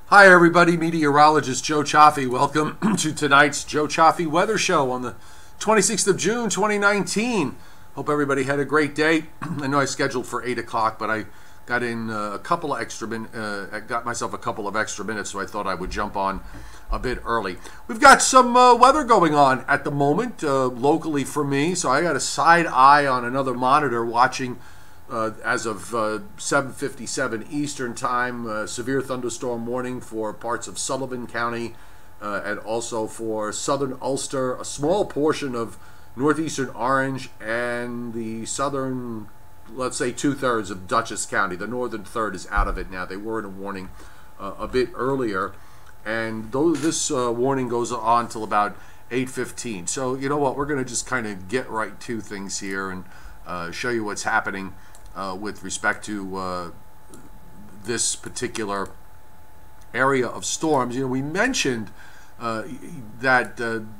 Hi everybody, meteorologist Joe Chaffee. Welcome to tonight's Joe Chaffee Weather Show on the 26th of June 2019. Hope everybody had a great day. I know I scheduled for 8 o'clock, but I got in a couple of extra got myself a couple of extra minutes, so I thought I would jump on a bit early. We've got some weather going on at the moment locally for me, so I got a side eye on another monitor watching as of 7:57 Eastern Time, severe thunderstorm warning for parts of Sullivan County and also for southern Ulster, a small portion of northeastern Orange, and the southern, let's say, 2/3 of Dutchess County. The northern third is out of it now. They were in a warning a bit earlier, and this warning goes on till about 8:15. So you know what? We're going to just kind of get right to things here and show you what's happening with respect to this particular area of storms. You know, we mentioned that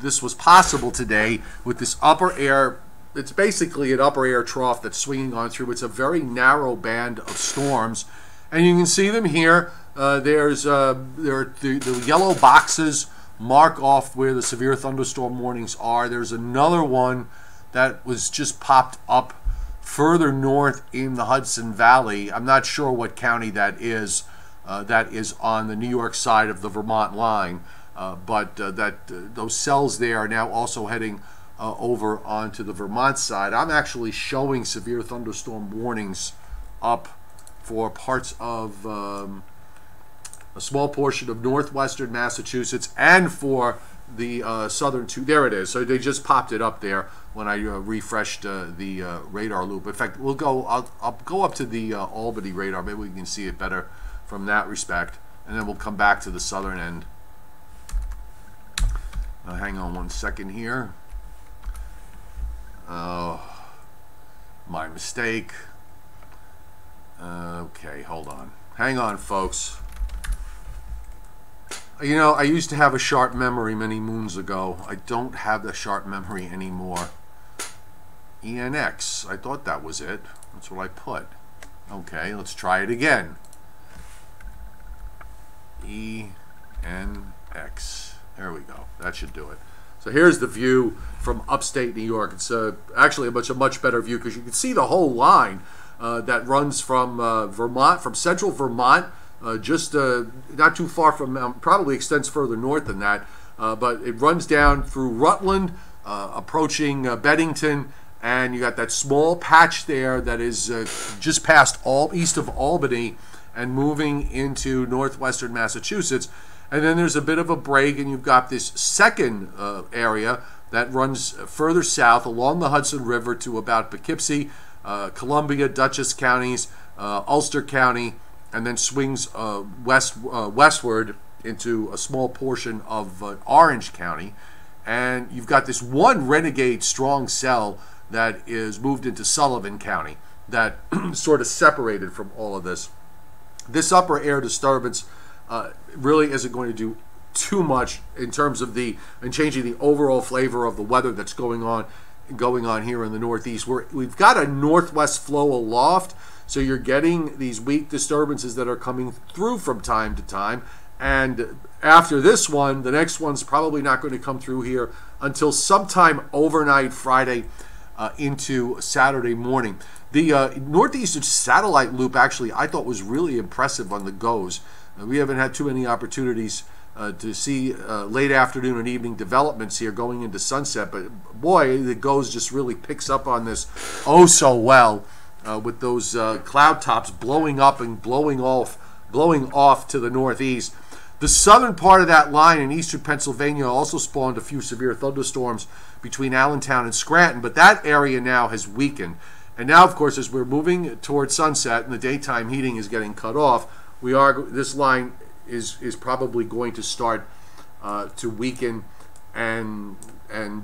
this was possible today with this upper air. It's basically an upper air trough that's swinging on through. It's a very narrow band of storms, and you can see them here. There are the yellow boxes mark off where the severe thunderstorm warnings are. There's another one that was just popped up further north in the Hudson Valley. I'm not sure what county that is. That is on the New York side of the Vermont line, but those cells there are now also heading over onto the Vermont side. I'm actually showing severe thunderstorm warnings up for parts of a small portion of northwestern Massachusetts and for the southern two. There it is. So they just popped it up there when I refreshed the radar loop. In fact, I'll go up to the Albany radar. Maybe we can see it better from that respect, and then we'll come back to the southern end. Hang on one second here. My mistake. Okay, hold on. Hang on, folks. You know, I used to have a sharp memory many moons ago. I don't have the sharp memory anymore. ENX. I thought that was it. That's what I put. Okay, let's try it again. ENX. There we go. That should do it. So here's the view from upstate New York. It's actually a much better view because you can see the whole line that runs from Vermont, from central Vermont, just not too far from, probably extends further north than that, but it runs down through Rutland, approaching Bennington, and you got that small patch there that is just past east of Albany and moving into northwestern Massachusetts. And then there's a bit of a break, and you've got this second area that runs further south along the Hudson River to about Poughkeepsie, Columbia, Dutchess counties, Ulster County, and then swings westward into a small portion of Orange County. And you've got this one renegade strong cell that is moved into Sullivan County that sort of separated from all of this. This upper air disturbance really isn't going to do too much in terms of changing the overall flavor of the weather that's going on here in the Northeast. We've got a northwest flow aloft, so you're getting these weak disturbances that are coming through from time to time. And after this one, the next one's probably not going to come through here until sometime overnight Friday into Saturday morning. The northeastern satellite loop, actually, I thought was really impressive on the GOES. We haven't had too many opportunities to see late afternoon and evening developments here going into sunset, but boy, the GOES just really picks up on this oh so well with those cloud tops blowing up and blowing off to the northeast. The southern part of that line in eastern Pennsylvania also spawned a few severe thunderstorms between Allentown and Scranton, but that area now has weakened. And now, of course, as we're moving towards sunset and the daytime heating is getting cut off, this line is probably going to start to weaken and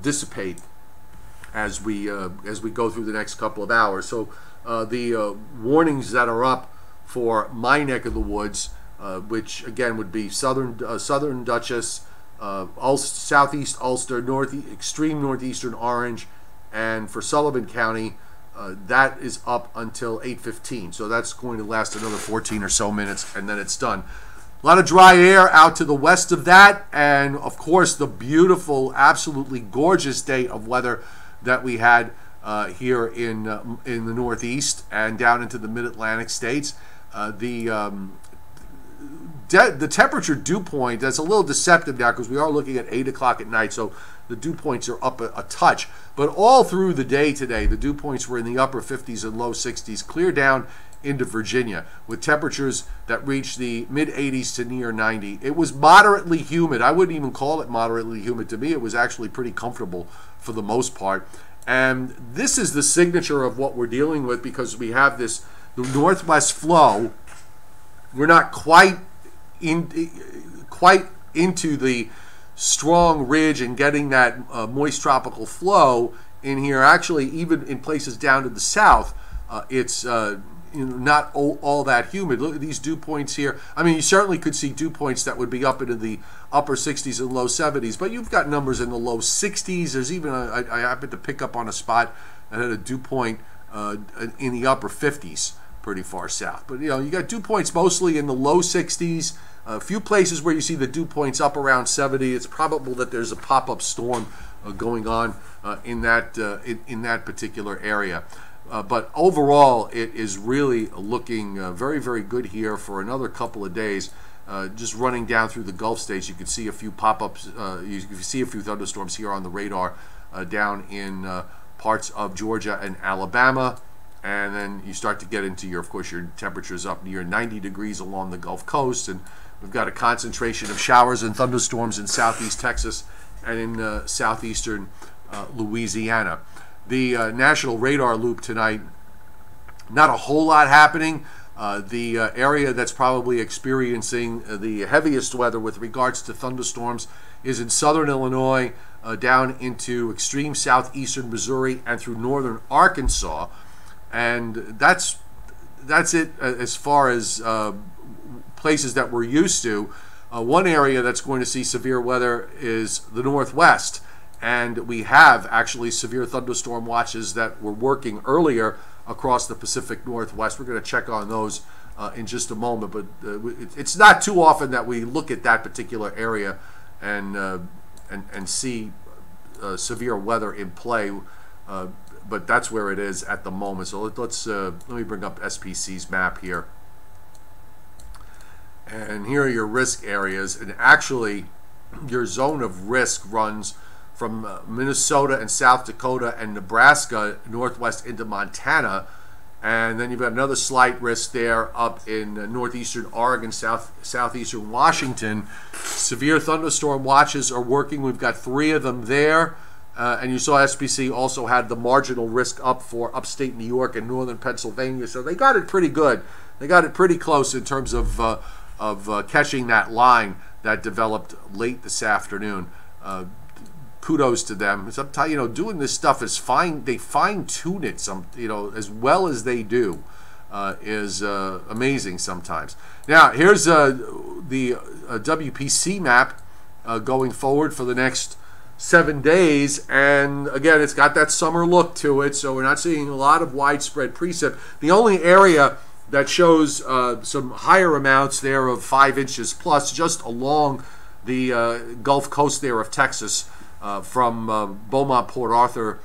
dissipate as we go through the next couple of hours. So the warnings that are up for my neck of the woods, which again would be southern Dutchess, southeast Ulster, extreme northeastern Orange, and for Sullivan County, that is up until 8:15. So that's going to last another 14 or so minutes, and then it's done. A lot of dry air out to the west of that, and of course the beautiful, absolutely gorgeous day of weather that we had here in the Northeast and down into the Mid-Atlantic states. The temperature dew point, that's a little deceptive now because we are looking at 8 o'clock at night, so the dew points are up a touch. But all through the day today, the dew points were in the upper 50s and low 60s, clear down into Virginia, with temperatures that reached the mid-80s to near 90. It was moderately humid. I wouldn't even call it moderately humid. To me, it was actually pretty comfortable for the most part. And this is the signature of what we're dealing with, because we have the northwest flow. We're not quite into the strong ridge and getting that moist tropical flow in here. Actually, even in places down to the south, it's not all that humid. Look at these dew points here. I mean, you certainly could see dew points that would be up into the upper 60s and low 70s, but you've got numbers in the low 60s. There's even I happened to pick up on a spot that had a dew point in the upper 50s, pretty far south. But you got dew points mostly in the low 60s. A few places where you see the dew points up around 70. It's probable that there's a pop-up storm going on in that particular area. But overall, it is really looking very, very good here for another couple of days. Just running down through the Gulf states, you can see a few pop-ups. You can see a few thunderstorms here on the radar down in parts of Georgia and Alabama. And then you start to get into of course, your temperatures up near 90 degrees along the Gulf Coast. And we've got a concentration of showers and thunderstorms in southeast Texas and in southeastern Louisiana. The National Radar Loop tonight, not a whole lot happening. The area that's probably experiencing the heaviest weather with regards to thunderstorms is in southern Illinois, down into extreme southeastern Missouri and through northern Arkansas. And that's it as far as places that we're used to. One area that's going to see severe weather is the Northwest. And we have actually severe thunderstorm watches that were working earlier across the Pacific Northwest. We're going to check on those in just a moment. But it's not too often that we look at that particular area and see severe weather in play. But that's where it is at the moment. So let me bring up SPC's map here. And here are your risk areas. And actually, your zone of risk runs from Minnesota and South Dakota and Nebraska northwest into Montana, and then you've got another slight risk there up in northeastern Oregon, southeastern Washington. Severe thunderstorm watches are working. We've got 3 of them there, and you saw SPC also had the marginal risk up for upstate New York and northern Pennsylvania, so they got it pretty good. They got it pretty close in terms of catching that line that developed late this afternoon. Kudos to them. Sometimes, doing this stuff is fine. They fine-tune it as well as they do is amazing sometimes. Now, here's the WPC map going forward for the next 7 days, and again, it's got that summer look to it. So we're not seeing a lot of widespread precip. The only area that shows some higher amounts there of 5 inches plus, just along the Gulf Coast there of Texas. From Beaumont, Port Arthur,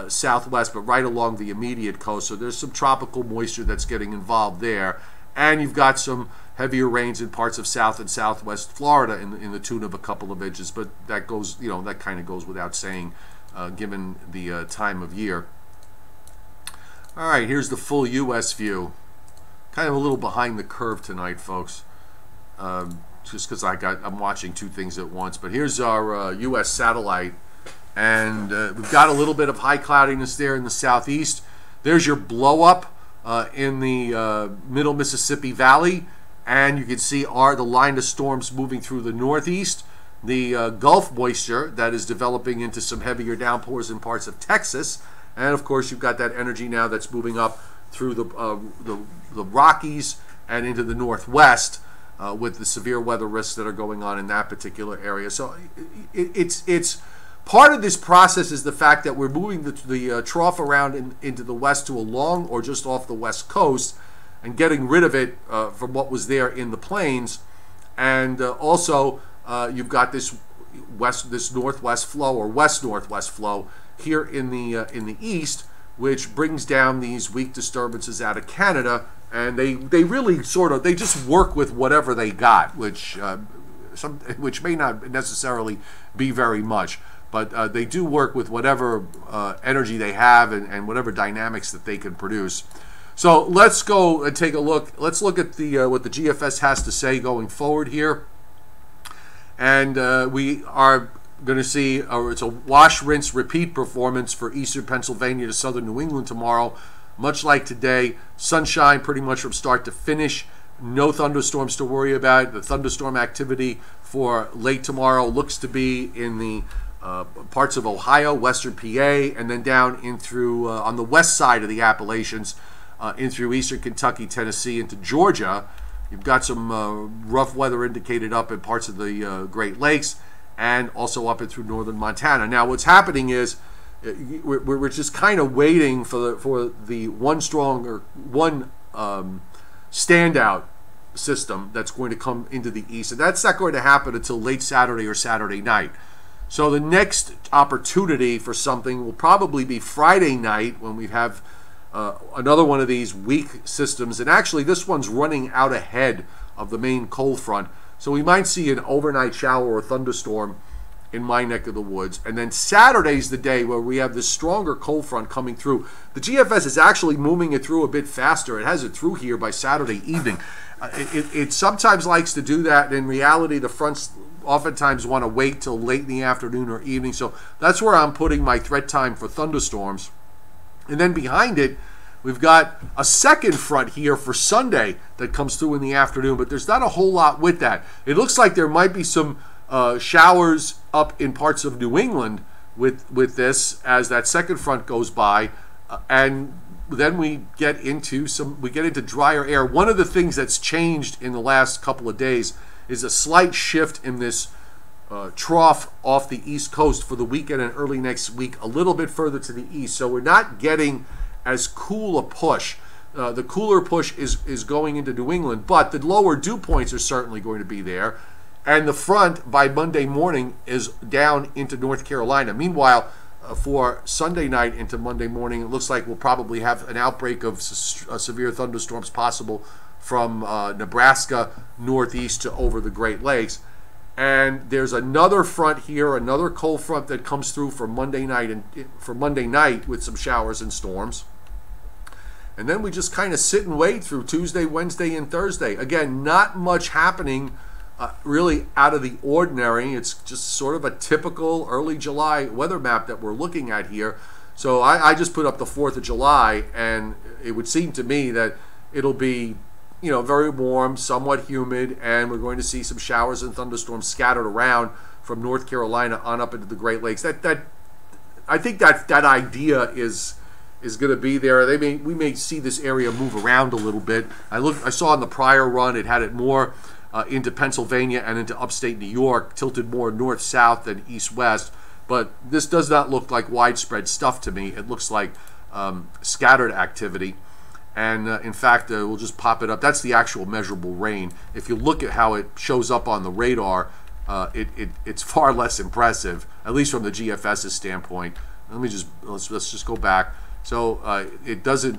southwest, but right along the immediate coast. So there's some tropical moisture that's getting involved there. And you've got some heavier rains in parts of south and southwest Florida in the tune of a couple of inches. But that goes, that kind of goes without saying, given the time of year. All right, here's the full U.S. view. Kind of a little behind the curve tonight, folks. Just because I'm watching 2 things at once. But here's our U.S. satellite, and we've got a little bit of high cloudiness there in the southeast. There's your blow up in the middle Mississippi Valley, and you can see the line of storms moving through the northeast. The Gulf moisture that is developing into some heavier downpours in parts of Texas, and of course you've got that energy now that's moving up through the Rockies and into the northwest. With the severe weather risks that are going on in that particular area. So it's part of this process is the fact that we're moving the trough around into the west to along or just off the west coast and getting rid of it from what was there in the plains. And also, you've got this northwest flow or west-northwest flow here in the east, which brings down these weak disturbances out of Canada, and they really they just work with whatever they got, which may not necessarily be very much, but they do work with whatever energy they have and whatever dynamics that they can produce. So let's go and take a look. Let's look at what the GFS has to say going forward here. And we are going to see it's a wash, rinse, repeat performance for eastern Pennsylvania to southern New England tomorrow. Much like today, sunshine pretty much from start to finish. No thunderstorms to worry about. The thunderstorm activity for late tomorrow looks to be in the parts of Ohio, western PA, and then down in through on the west side of the Appalachians, in through eastern Kentucky, Tennessee, into Georgia. You've got some rough weather indicated up in parts of the Great Lakes and also up and through northern Montana. Now, what's happening is we're just kind of waiting for the one standout system that's going to come into the east, and that's not going to happen until late Saturday or Saturday night. So the next opportunity for something will probably be Friday night when we have another one of these weak systems, and actually this one's running out ahead of the main cold front, so we might see an overnight shower or thunderstorm in my neck of the woods. And then Saturday's the day where we have this stronger cold front coming through. The GFS is actually moving it through a bit faster. It has it through here by Saturday evening. It sometimes likes to do that, and in reality the fronts oftentimes want to wait till late in the afternoon or evening, so that's where I'm putting my threat time for thunderstorms. And then behind it, we've got a second front here for Sunday that comes through in the afternoon, but there's not a whole lot with that. It looks like there might be some showers up in parts of New England with this as that second front goes by, and then we get into drier air. One of the things that's changed in the last couple of days is a slight shift in this trough off the East Coast for the weekend and early next week, a little bit further to the east. So we're not getting as cool a push. The cooler push is going into New England, but the lower dew points are certainly going to be there. And the front by Monday morning is down into North Carolina. Meanwhile, for Sunday night into Monday morning, it looks like we'll probably have an outbreak of severe thunderstorms possible from Nebraska northeast to over the Great Lakes. And there's another front here, another cold front that comes through for Monday night with some showers and storms. And then we just kind of sit and wait through Tuesday, Wednesday, and Thursday. Again, not much happening really out of the ordinary. It's just sort of a typical early July weather map that we're looking at here. So I just put up the 4th of July, and it would seem to me that it'll be, very warm, somewhat humid, and we're going to see some showers and thunderstorms scattered around from North Carolina on up into the Great Lakes. I think that idea is going to be there. We may see this area move around a little bit. I saw in the prior run it had it more into Pennsylvania and into upstate New York, tilted more north-south than east-west. But this does not look like widespread stuff to me. It looks like scattered activity. And in fact, we'll just pop it up. That's the actual measurable rain. If you look at how it shows up on the radar, it's far less impressive, at least from the GFS's standpoint. Let's just go back. So it doesn't,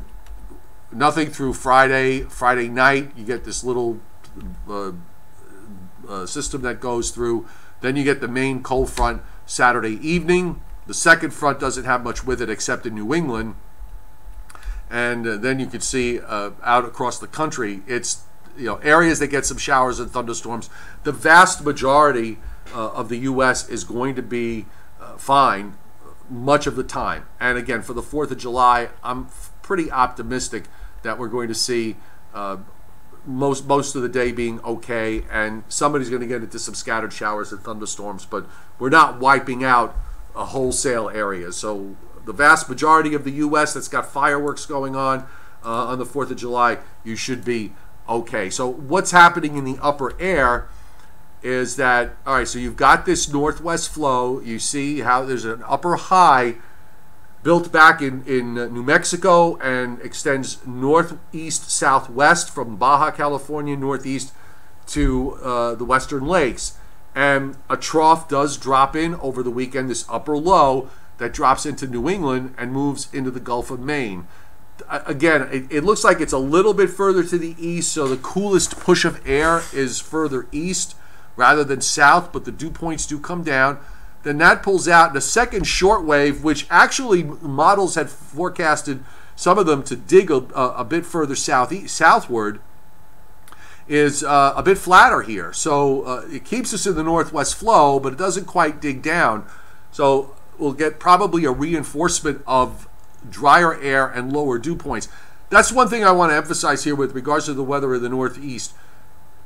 nothing through Friday night. You get this little system that goes through. Then you get the main cold front Saturday evening. The second front doesn't have much with it except in New England. And then you can see out across the country, it's areas that get some showers and thunderstorms. The vast majority of the U.S. is going to be fine much of the time. And again, for the 4th of July, I'm pretty optimistic that we're going to see most of the day being okay, and somebody's going to get into some scattered showers and thunderstorms, but we're not wiping out a wholesale area. So the vast majority of the U.S. that's got fireworks going on the 4th of July, you should be okay. So what's happening in the upper air is that, all right, so you've got this northwest flow. You see how there's an upper high built back in New Mexico and extends northeast, southwest from Baja California northeast to the western lakes. And a trough does drop in over the weekend, this upper low that drops into New England and moves into the Gulf of Maine. Again, it looks like it's a little bit further to the east, so the coolest push of air is further east rather than south, but the dew points do come down. Then that pulls out the second short wave, which actually models had forecasted some of them to dig a bit further southward, is a bit flatter here. So it keeps us in the northwest flow, but it doesn't quite dig down. So we'll get probably a reinforcement of drier air and lower dew points. That's one thing I want to emphasize here with regards to the weather in the northeast.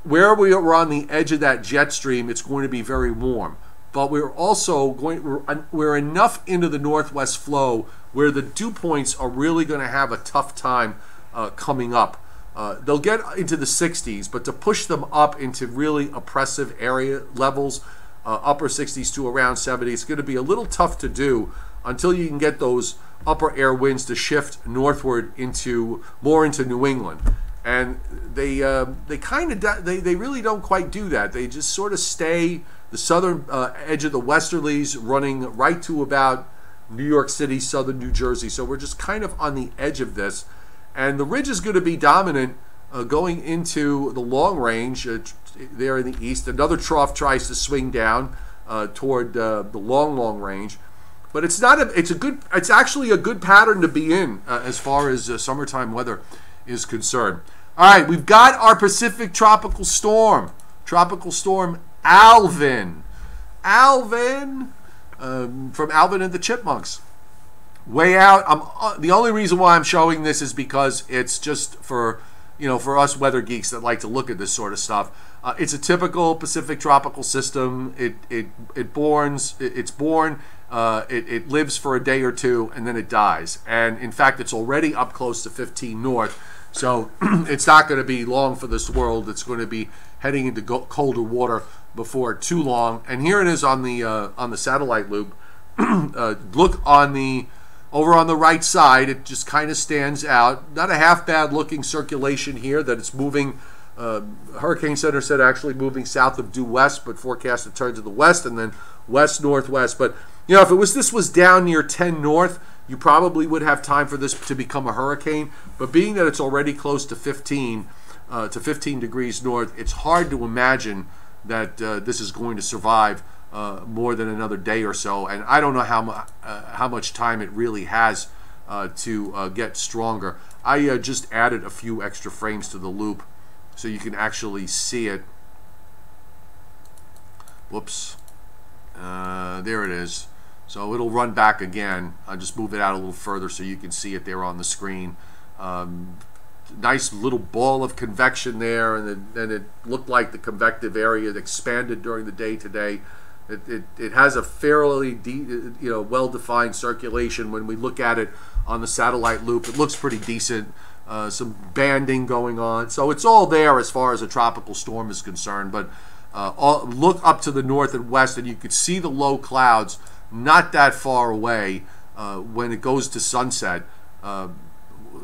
Where we are on the edge of that jet stream, it's going to be very warm. But we're also we're enough into the northwest flow where the dew points are really going to have a tough time coming up. They'll get into the 60s, but to push them up into really oppressive area levels, upper 60s to around 70, it's going to be a little tough to do until you can get those upper air winds to shift northward more into New England. And they really don't quite do that. They just sort of stay the southern edge of the westerlies running right to about New York City, southern New Jersey. So we're just kind of on the edge of this. And the ridge is going to be dominant going into the long range there in the east. Another trough tries to swing down toward the long range. But it's actually a good pattern to be in as far as summertime weather is concerned. All right, we've got our Pacific Tropical Storm Alvin. From Alvin and the Chipmunks. Way out. The only reason why I'm showing this is because it's just for us weather geeks that like to look at this sort of stuff. It's a typical Pacific tropical system. It's born. It lives for a day or two and then it dies. And in fact, it's already up close to 15 north. So it's not going to be long for this world. It's going to be heading into colder water before too long. And here it is on the satellite loop. Look over on the right side. It just kind of stands out. Not a half bad looking circulation here that it's moving. Hurricane Center said actually moving south of due west, but forecast to turn to the west and then west northwest. But if this was down near 10 north, you probably would have time for this to become a hurricane. But being that it's already close to 15 degrees north, it's hard to imagine that this is going to survive more than another day or so. And I don't know how much time it really has to get stronger. I just added a few extra frames to the loop so you can actually see it. Whoops. There it is. So it'll run back again. I'll just move it out a little further so you can see it there on the screen. Nice little ball of convection there, and then it looked like the convective area expanded during the day today. It has a fairly well-defined circulation. When we look at it on the satellite loop, it looks pretty decent. Some banding going on, so it's all there as far as a tropical storm is concerned. But look up to the north and west, and you could see the low clouds not that far away when it goes to sunset.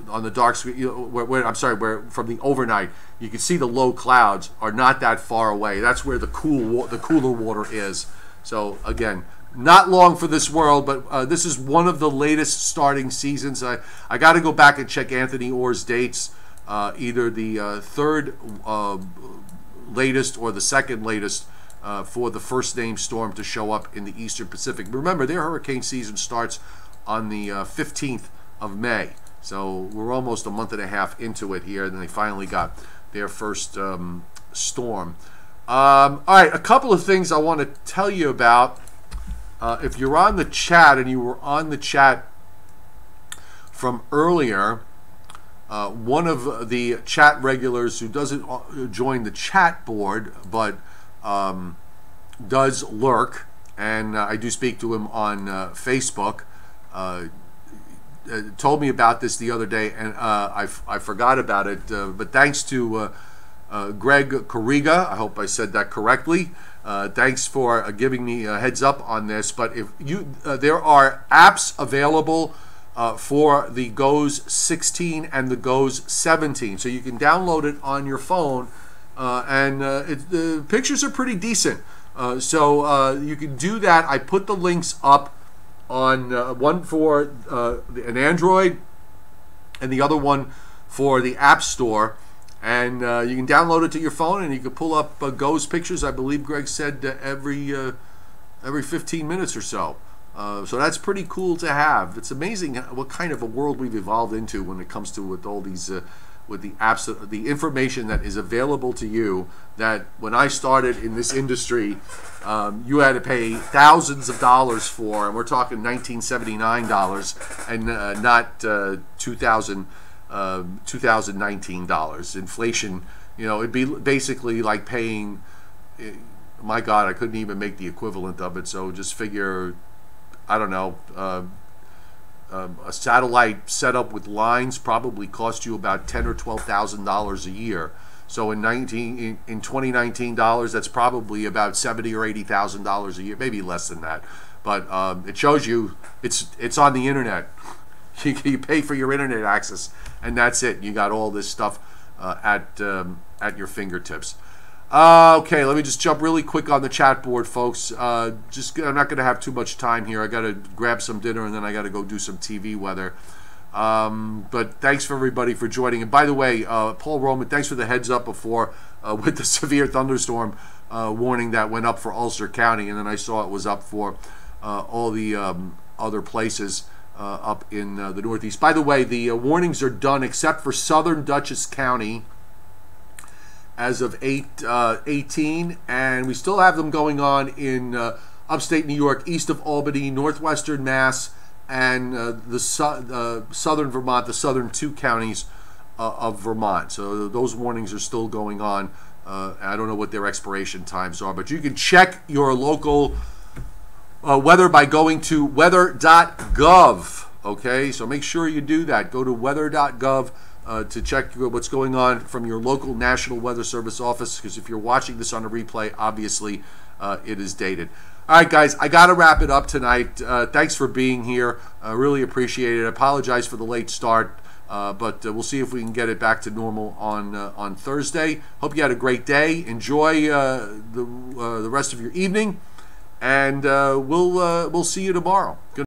On the dark screen, where from the overnight, you can see the low clouds are not that far away. That's where the cooler water is. So again, not long for this world, but this is one of the latest starting seasons. I got to go back and check Anthony Orr's dates, either the third latest or the second latest for the first named storm to show up in the Eastern Pacific. Remember, their hurricane season starts on the 15th of May. So we're almost a month and a half into it here, and they finally got their first storm. All right, a couple of things I want to tell you about. If you're on the chat and you were on the chat from earlier, one of the chat regulars who doesn't join the chat board but does lurk, and I do speak to him on Facebook, told me about this the other day, and I forgot about it. But thanks to Greg Corriga, I hope I said that correctly. Thanks for giving me a heads up on this. But if there are apps available for the GOES 16 and the GOES 17, so you can download it on your phone. The pictures are pretty decent. So you can do that. I put the links up on one for an Android and the other one for the App Store. And you can download it to your phone, and you can pull up Go's pictures. I believe Greg said every 15 minutes or so. So that's pretty cool to have. It's amazing what kind of a world we've evolved into when it comes to with all these with the apps, the information that is available to you. That when I started in this industry, you had to pay thousands of dollars for, and we're talking $1979 and not 2019 dollars. Inflation, it'd be basically like paying. My God, I couldn't even make the equivalent of it. So just figure, I don't know, a satellite setup with lines probably cost you about $10,000 or $12,000 a year. So in 2019 dollars, that's probably about $70,000 or $80,000 a year, maybe less than that. But it shows you it's on the internet. You pay for your internet access, and that's it. You got all this stuff at your fingertips. Okay, let me just jump really quick on the chat board, folks. I'm not going to have too much time here. I got to grab some dinner, and then I got to go do some TV weather. But thanks for everybody for joining. And by the way, Paul Roman, thanks for the heads up before with the severe thunderstorm warning that went up for Ulster County, and then I saw it was up for all the other places up in the Northeast. By the way, the warnings are done except for southern Dutchess County as of 8/18, and we still have them going on in upstate New York, east of Albany, northwestern Mass, and southern Vermont, the southern 2 counties of Vermont. So those warnings are still going on. I don't know what their expiration times are, but you can check your local weather by going to weather.gov. Okay, so make sure you do that. Go to weather.gov to check what's going on from your local National Weather Service office, because if you're watching this on a replay, obviously it is dated. All right, guys, I got to wrap it up tonight. Thanks for being here. I really appreciate it. I apologize for the late start, but we'll see if we can get it back to normal on Thursday. Hope you had a great day. Enjoy the rest of your evening, and we'll see you tomorrow. Good